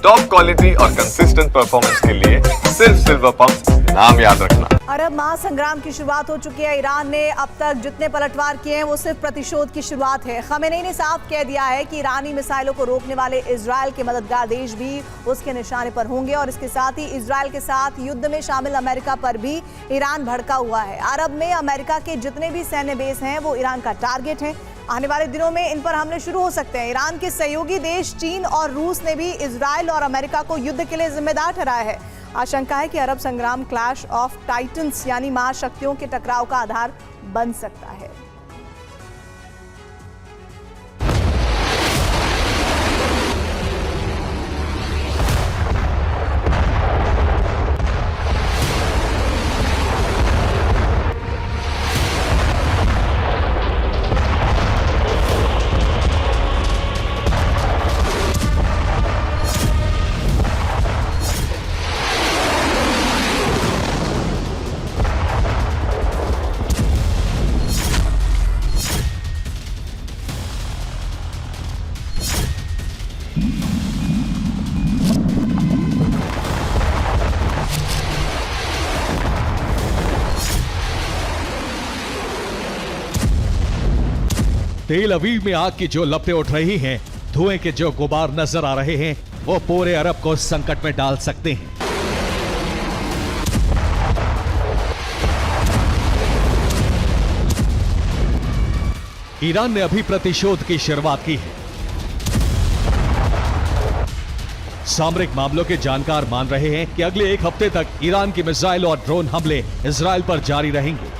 Top quality और consistent performance के लिए सिर्फ सिल्वर पंप नाम याद रखना। अरब महासंग्राम की शुरुआत हो चुकी है। ईरान ने अब तक जितने पलटवार किए हैं वो सिर्फ प्रतिशोध की शुरुआत है। खमेनी ने साफ कह दिया है कि ईरानी मिसाइलों को रोकने वाले इजराइल के मददगार देश भी उसके निशाने पर होंगे और इसके साथ ही इजराइल के साथ युद्ध में शामिल अमेरिका पर भी ईरान भड़का हुआ है। अरब में अमेरिका के जितने भी सैन्य बेस हैं वो ईरान का टारगेट है। आने वाले दिनों में इन पर हमले शुरू हो सकते हैं। ईरान के सहयोगी देश चीन और रूस ने भी इजराइल और अमेरिका को युद्ध के लिए जिम्मेदार ठहराया है। आशंका है कि अरब संग्राम क्लैश ऑफ टाइटन्स यानी महाशक्तियों के टकराव का आधार बन सकता है। तेल अवीव में आग की जो लपटें उठ रही हैं, धुएं के जो गुबार नजर आ रहे हैं, वो पूरे अरब को संकट में डाल सकते हैं। ईरान ने अभी प्रतिशोध की शुरुआत की है। सामरिक मामलों के जानकार मान रहे हैं कि अगले एक हफ्ते तक ईरान की मिसाइल और ड्रोन हमले इजराइल पर जारी रहेंगे।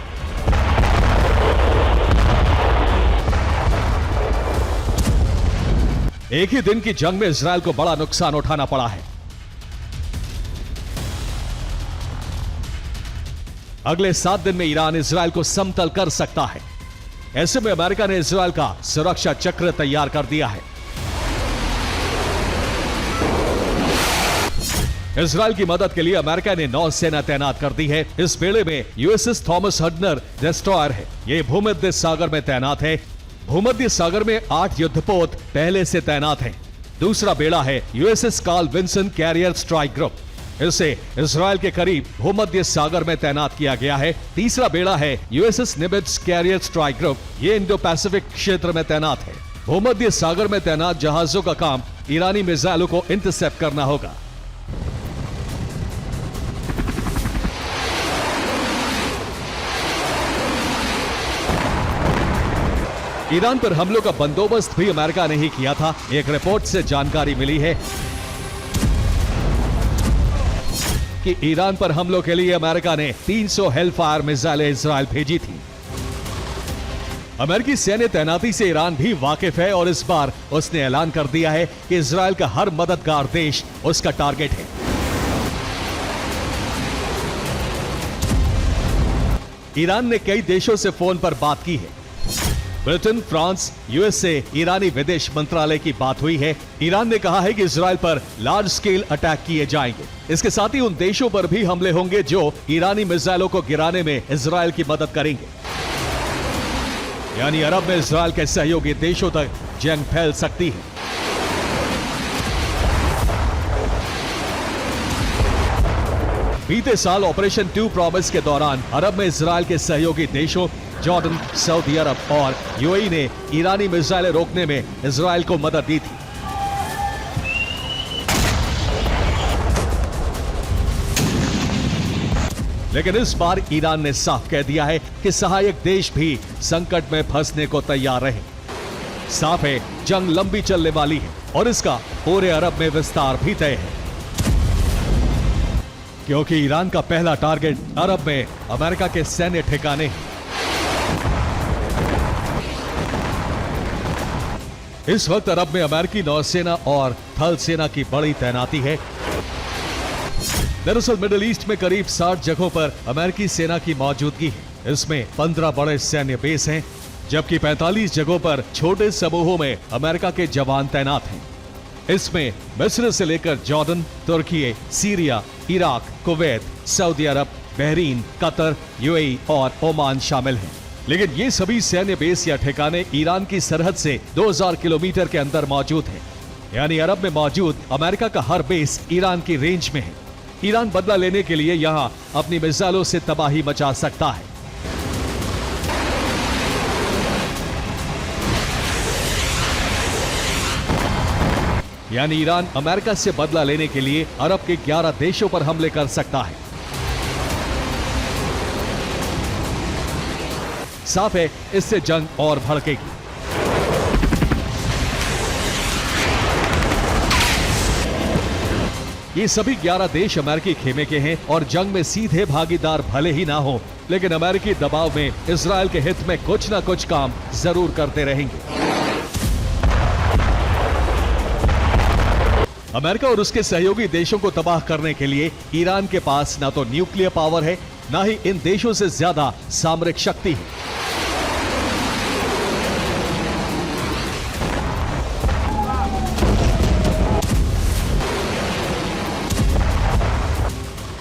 एक ही दिन की जंग में इजराइल को बड़ा नुकसान उठाना पड़ा है। अगले 7 दिन में ईरान इजराइल को समतल कर सकता है। ऐसे में अमेरिका ने इजराइल का सुरक्षा चक्र तैयार कर दिया है। इजराइल की मदद के लिए अमेरिका ने नौसेना तैनात कर दी है। इस बेड़े में यूएसएस थॉमस हडनर डिस्ट्रॉयर है। यह भूमध्य सागर में तैनात है। भूमध्य सागर में 8 युद्धपोत पहले से तैनात हैं। दूसरा बेड़ा है USS Carl Vinson carrier strike group. इसे इजराइल के करीब भूमध्य सागर में तैनात किया गया है। तीसरा बेड़ा है यूएसएस निमित्ज कैरियर स्ट्राइक ग्रुप। ये इंडो पैसिफिक क्षेत्र में तैनात है। भूमध्य सागर में तैनात जहाजों का काम ईरानी मिसाइलों को इंटरसेप्ट करना होगा। ईरान पर हमलों का बंदोबस्त भी अमेरिका ने ही किया था। एक रिपोर्ट से जानकारी मिली है कि ईरान पर हमलों के लिए अमेरिका ने 300 हेलफायर मिसाइलें इजराइल भेजी थी। अमेरिकी सैन्य तैनाती से ईरान भी वाकिफ है और इस बार उसने ऐलान कर दिया है कि इजराइल का हर मददगार देश उसका टारगेट है। ईरान ने कई देशों से फोन पर बात की है। ब्रिटेन, फ्रांस, यूएसए, ईरानी विदेश मंत्रालय की बात हुई है। ईरान ने कहा है कि इजराइल पर लार्ज स्केल अटैक किए जाएंगे। इसके साथ ही उन देशों पर भी हमले होंगे जो ईरानी मिसाइलों को गिराने में इजराइल की मदद करेंगे। यानी अरब में इजराइल के सहयोगी देशों तक जंग फैल सकती है। बीते साल ऑपरेशन 2 प्रॉमिस के दौरान अरब में इजराइल के सहयोगी देशों जॉर्डन, सऊदी अरब और यूएई ने ईरानी मिसाइलें रोकने में इजराइल को मदद दी थी। लेकिन इस बार ईरान ने साफ कह दिया है कि सहायक देश भी संकट में फंसने को तैयार रहे। साफ है, जंग लंबी चलने वाली है और इसका पूरे अरब में विस्तार भी तय है, क्योंकि ईरान का पहला टारगेट अरब में अमेरिका के सैन्य ठिकाने हैं। इस वक्त अरब में अमेरिकी नौसेना और थल सेना की बड़ी तैनाती है। दरअसल मिडिल ईस्ट में करीब 60 जगहों पर अमेरिकी सेना की मौजूदगी है। इसमें 15 बड़े सैन्य बेस हैं, जबकि 45 जगहों पर छोटे समूहों में अमेरिका के जवान तैनात हैं। इसमें मिस्र से लेकर जॉर्डन, तुर्की, सीरिया, इराक, कुवैत, सऊदी अरब, बहरीन, कतर, यूएई और ओमान शामिल हैं। लेकिन ये सभी सैन्य बेस या ठिकाने ईरान की सरहद से 2000 किलोमीटर के अंदर मौजूद हैं। यानी अरब में मौजूद अमेरिका का हर बेस ईरान की रेंज में है। ईरान बदला लेने के लिए यहां अपनी मिसाइलों से तबाही मचा सकता है। यानी ईरान अमेरिका से बदला लेने के लिए अरब के 11 देशों पर हमले कर सकता है। साफ है, इससे जंग और भड़केगी। ये सभी 11 देश अमेरिकी खेमे के हैं और जंग में सीधे भागीदार भले ही ना हो, लेकिन अमेरिकी दबाव में इजरायल के हित में कुछ ना कुछ काम जरूर करते रहेंगे। अमेरिका और उसके सहयोगी देशों को तबाह करने के लिए ईरान के पास ना तो न्यूक्लियर पावर है, ना ही इन देशों से ज्यादा सामरिक शक्ति है।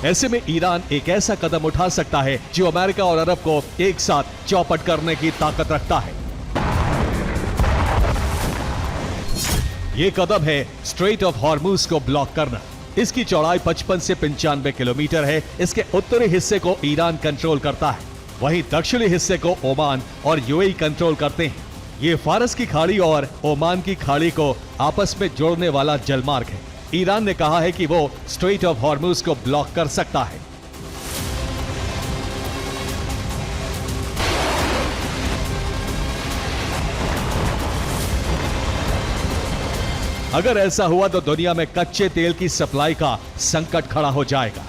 ऐसे में ईरान एक ऐसा कदम उठा सकता है जो अमेरिका और अरब को एक साथ चौपट करने की ताकत रखता है। ये कदम है स्ट्रेट ऑफ हॉर्मुज को ब्लॉक करना। इसकी चौड़ाई 55 से 95 किलोमीटर है। इसके उत्तरी हिस्से को ईरान कंट्रोल करता है, वहीं दक्षिणी हिस्से को ओमान और यूएई कंट्रोल करते हैं। ये फारस की खाड़ी और ओमान की खाड़ी को आपस में जोड़ने वाला जलमार्ग है। ईरान ने कहा है कि वो स्ट्रेट ऑफ हॉर्मुज को ब्लॉक कर सकता है। अगर ऐसा हुआ तो दुनिया में कच्चे तेल की सप्लाई का संकट खड़ा हो जाएगा।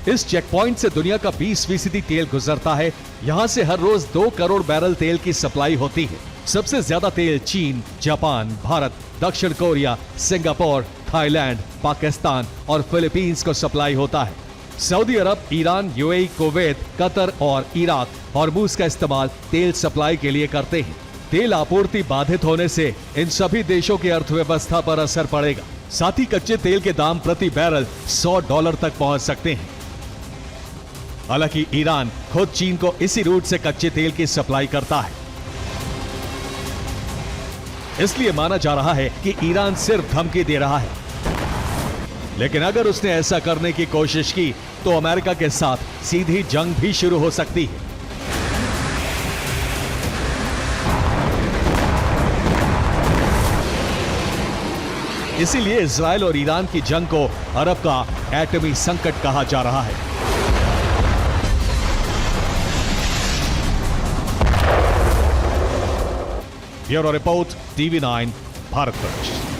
इस चेक पॉइंट से दुनिया का 20% तेल गुजरता है। यहां से हर रोज 2 करोड़ बैरल तेल की सप्लाई होती है। सबसे ज्यादा तेल चीन, जापान, भारत, दक्षिण कोरिया, सिंगापुर, थाईलैंड, पाकिस्तान और फिलीपींस को सप्लाई होता है। सऊदी अरब, ईरान, यूएई, कुवैत, कतर और इराक हॉर्मुज का इस्तेमाल तेल सप्लाई के लिए करते हैं। तेल आपूर्ति बाधित होने से इन सभी देशों की अर्थव्यवस्था पर असर पड़ेगा। साथ ही कच्चे तेल के दाम प्रति बैरल $100 तक पहुंच सकते हैं। हालांकि ईरान खुद चीन को इसी रूट से कच्चे तेल की सप्लाई करता है। इसलिए माना जा रहा है कि ईरान सिर्फ धमकी दे रहा है, लेकिन अगर उसने ऐसा करने की कोशिश की तो अमेरिका के साथ सीधी जंग भी शुरू हो सकती है। इसीलिए इजराइल और ईरान की जंग को अरब का एटमी संकट कहा जा रहा है। Bureau report, TV9, Bharatvarsh.